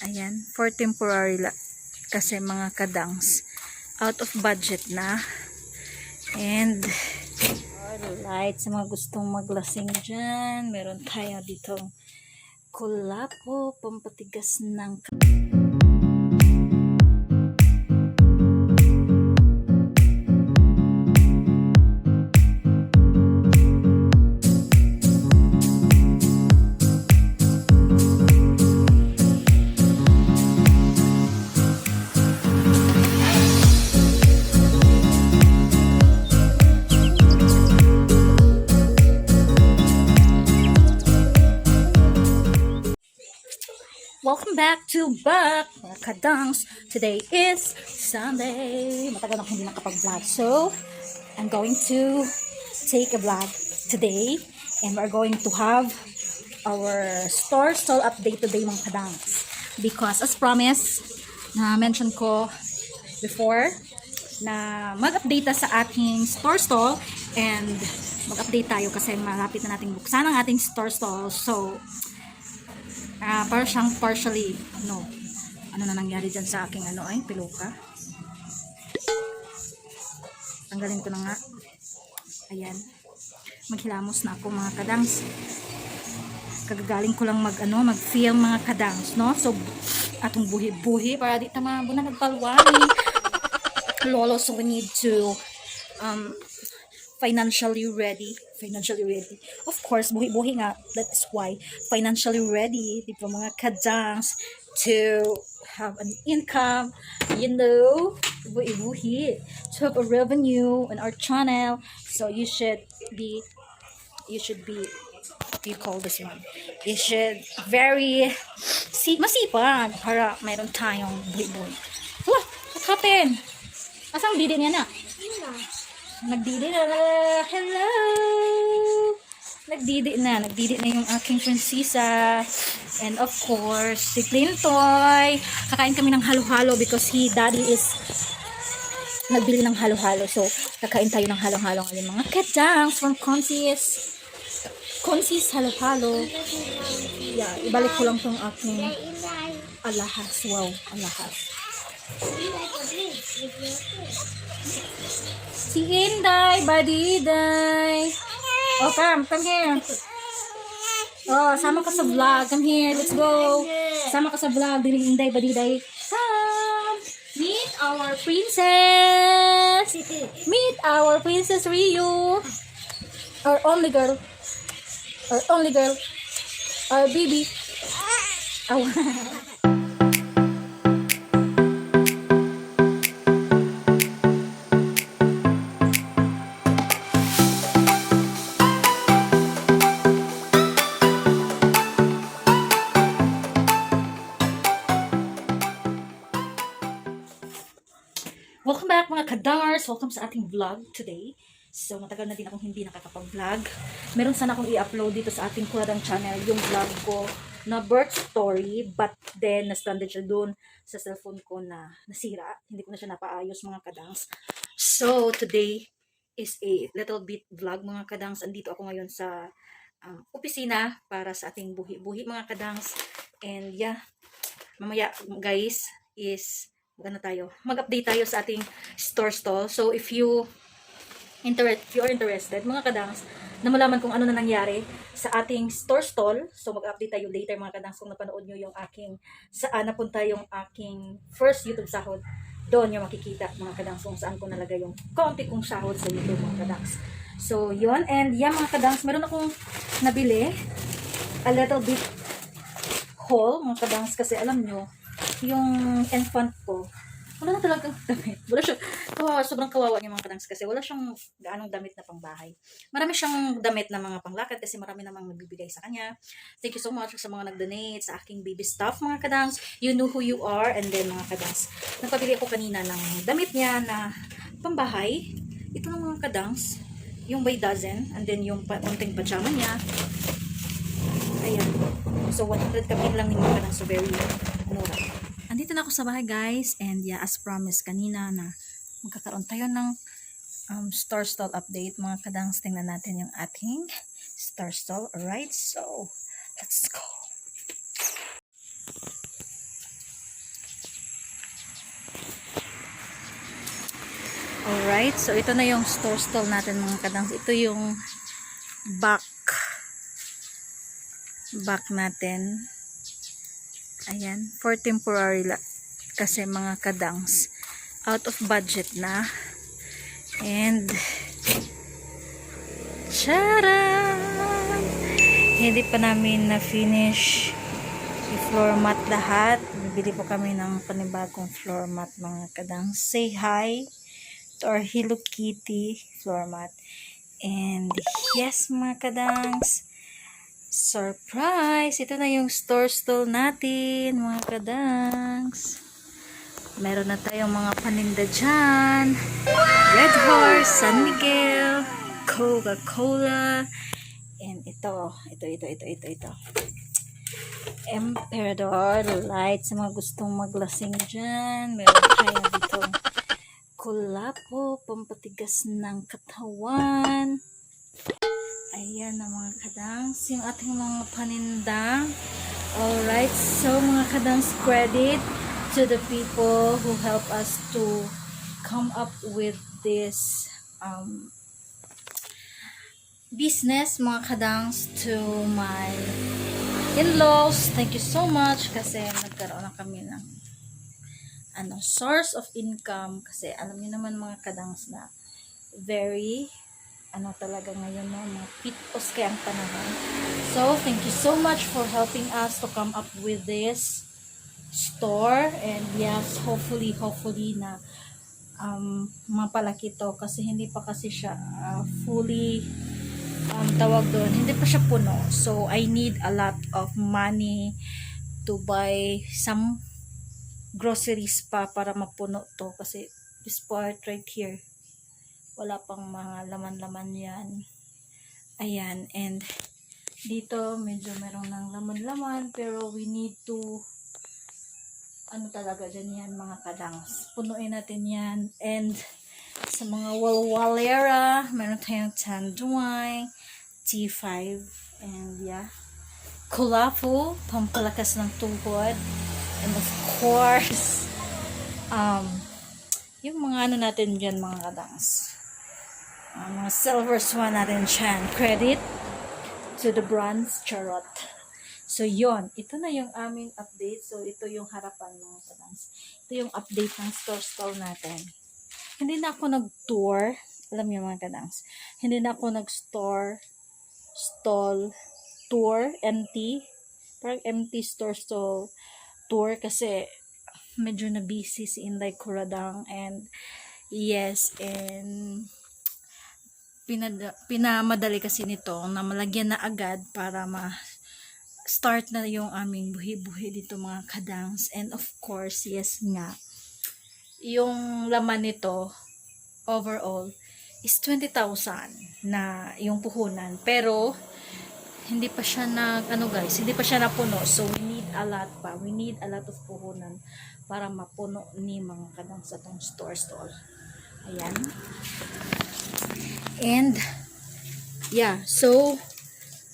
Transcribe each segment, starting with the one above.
Ayan, for temporary kasi mga kadangs out of budget na. And alright, sa mga gustong maglasing dyan, meron tayo ditong kulapo, pampatigas ng Welcome back to mga kadangs. Today is Sunday. Matagal na hindi nakapag-vlog. So, I'm going to take a vlog today. And we're going to have our store stall update today mga kadangs. Because as promised, na mention ko before, na mag-update sa ating store stall. And mag-update tayo kasi malapit na nating buksan ang ating store stall. So, para siyang partially ano na nangyari dyan sa aking piluka. Tanggalin ko na nga. Ayan, maghilamos na ako mga kadangs. Kagagaling ko lang mag-film mga kadangs, no? So atong buhi-buhi para di tama muna nagpalwani lolo. So we need to financially ready. Of course, buhi-buhi nga. That is why financially ready, di ba mga kadangs, to have an income, buhi-buhi, to have a revenue on our channel. So you should be, what do you call this one? You should very masipag para mayroon tayong buhi-buhi. What happened? Asang didi niya na? Nagdidi na. Hello! Nagdidi na yung aking prinsesa. And of course, si Clintoy. Kakain kami ng halo-halo because daddy is nagbili ng halo-halo. So, kakain tayo ng halo-halo ngayon mga kadangs from Concy's halo-halo. Yeah, ibalik ko lang tong aking alahas. Wow, alahas. Si Inday, Badiday. Oh, come here. Oh, sama ka sa vlog. Come here, let's go. Sama ka sa vlog, dili Inday, Badiday. Come. Meet our princess. Meet our princess Rio. Our only girl. Our baby. Oh. Welcome back mga kadangers! Welcome sa ating vlog today. So matagal na din akong hindi nakakapag-vlog. Meron sana akong i-upload dito sa ating Kuradang channel yung vlog ko na birth story, but then na-stranded siya doon sa cellphone ko na nasira. Hindi ko na siya napaayos mga kadangs. So today is a little bit vlog mga kadangs. Andito ako ngayon sa opisina para sa ating buhi-buhi mga kadangs. And yeah, mamaya guys is mag-update tayo sa ating store stall. So if you are interested mga kadangs na malaman kung ano na nangyari sa ating store stall, so mag-update tayo later mga kadangs. Kung napanood nyo yung saan napunta yung aking first YouTube sahod, doon yung makikita mga kadangs kung saan ko nalagay yung konti kong sahod sa YouTube mga kadangs. So yun, and yan mga kadangs, meron akong nabili a little bit haul mga kadangs kasi alam nyo yung infant ko, wala na talagang damit. Wala siya, sobrang kawawa niya mga kadangs kasi wala siyang gaanong damit na pangbahay. Marami siyang damit na mga panglakad kasi marami namang nagbibigay sa kanya. Thank you so much sa mga nag-donate sa aking baby stuff mga kadangs. You know who you are. And then mga kadangs, nagpabili ako kanina ng damit niya na pambahay. Ito ng mga kadangs, yung by dozen. And then yung unting pajama niya. Ayan. So 100 kapit lang ni mga kadangs. So very mura. Andito na ako sa bahay guys, and yeah, as promised kanina na magkakaroon tayo ng store stall update mga kadangs. Tingnan natin yung ating store stall. Alright, so let's go. Alright, so ito na yung store stall natin mga kadangs. Ito yung back natin. Ayan, for temporary kasi mga kadangs out of budget na. And charan! Hindi pa namin na finish i-floor mat lahat. Bibili po kami ng panibagong floor mat mga kadangs. Say hi to our Hello Kitty floor mat. And yes mga kadangs, surprise! Ito na yung store stall natin mga kadangs. Meron na tayong mga paninda dyan. Red Horse, San Miguel, Coca-Cola, and ito. Emperador Light sa mga gustong maglasing dyan. Meron tayo dito kulapo, pampatigas ng katawan. Ayan na mga kadangs, yung ating mga paninda. Alright, so mga kadangs, credit to the people who help us to come up with this business mga kadangs. To my in-laws, thank you so much kasi nagkaroon na kami ng source of income kasi alam niyo naman mga kadangs na very talaga ngayon mga pitos kaya ang panahon. So thank you so much for helping us to come up with this store, and yes, hopefully na mapalaki to kasi hindi pa kasi siya fully tawag doon, hindi pa siya puno. So I need a lot of money to buy some groceries pa para mapuno to kasi this part right here wala pang mga laman-laman yan. Ayan, and dito medyo meron ng laman-laman pero we need to talaga dyan yan mga kadangs, punuin natin yan. And sa mga walwalera meron tayong tanduay, T5, and yeah, kulafu, pampalakas ng tuhod, and of course yung mga natin dyan mga kadangs, mga silver swan natin dyan. Credit to the bronze charot. So yon, ito na yung aming update. So ito yung harapan mga kadangs, ito yung update ng store stall natin. Hindi na ako nag-tour, alam niyo mga kadangs, hindi na ako nag-store stall tour, parang empty store stall tour kasi medyo na busy si Inday Kuradang. And yes, and pinamadali kasi nito na malagyan na agad para start na yung aming buhi-buhi dito mga kadangs. And of course, yes nga, yung laman nito overall is 20,000 na yung puhunan, pero hindi pa siya hindi pa siya napuno. So we need a lot of puhunan para mapuno ni mga kadangs sa tong store stall. Ayan. And yeah, so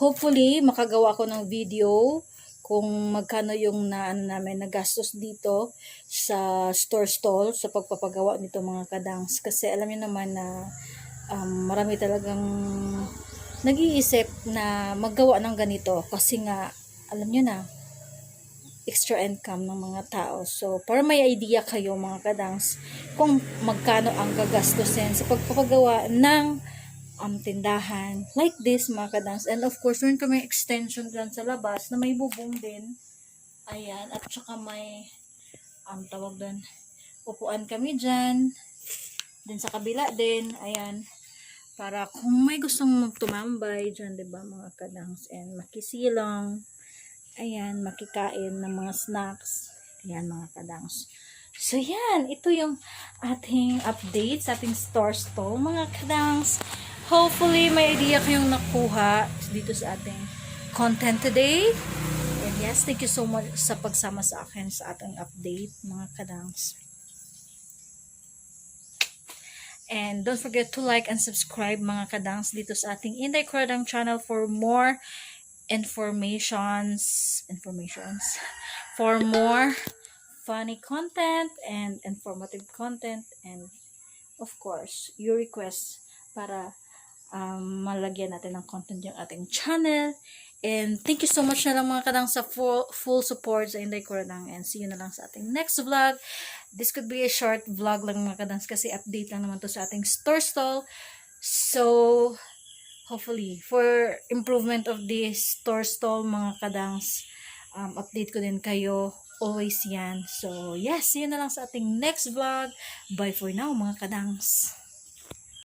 hopefully makagawa ko ng video kung magkano yung namin nagastos dito sa store stall sa pagpapagawa nito mga kadangs. Kasi alam niyo naman na marami talagang nag-iisip na maggawa ng ganito kasi nga alam niyo na extra income ng mga tao. So para may idea kayo mga kadangs kung magkano ang gagastusin sa pagpapagawa ng tindahan like this mga kadangs. And of course meron kami extension dyan sa labas na may bubong din. Ayan, at saka may tawag doon, upuan kami dyan din sa kabila din. Ayan, para kung may gustong tumambay dyan, diba mga kadangs, and makisilang, ayan, makikain ng mga snacks. Ayan mga kadangs. So yan, ito yung ating update sa ating store stall mga kadangs. Hopefully may idea kayong nakuha dito sa ating content today. And yes, thank you so much sa pagsama sa akin sa ating update mga kadangs. And don't forget to like and subscribe mga kadangs dito sa ating Inday Kuradang channel for more informations, for more funny content and informative content, and of course, your request para malagyan natin ng content yung ating channel. And thank you so much na lang mga kadang sa full support sa Inday Kuradang, and see you na lang sa ating next vlog. This could be a short vlog lang mga kadang kasi update lang naman to sa ating store stall. So hopefully for improvement of this store stall mga kadangs, update ko din kayo always yan. So yes, see you na lang sa ating next vlog. Bye for now mga kadangs.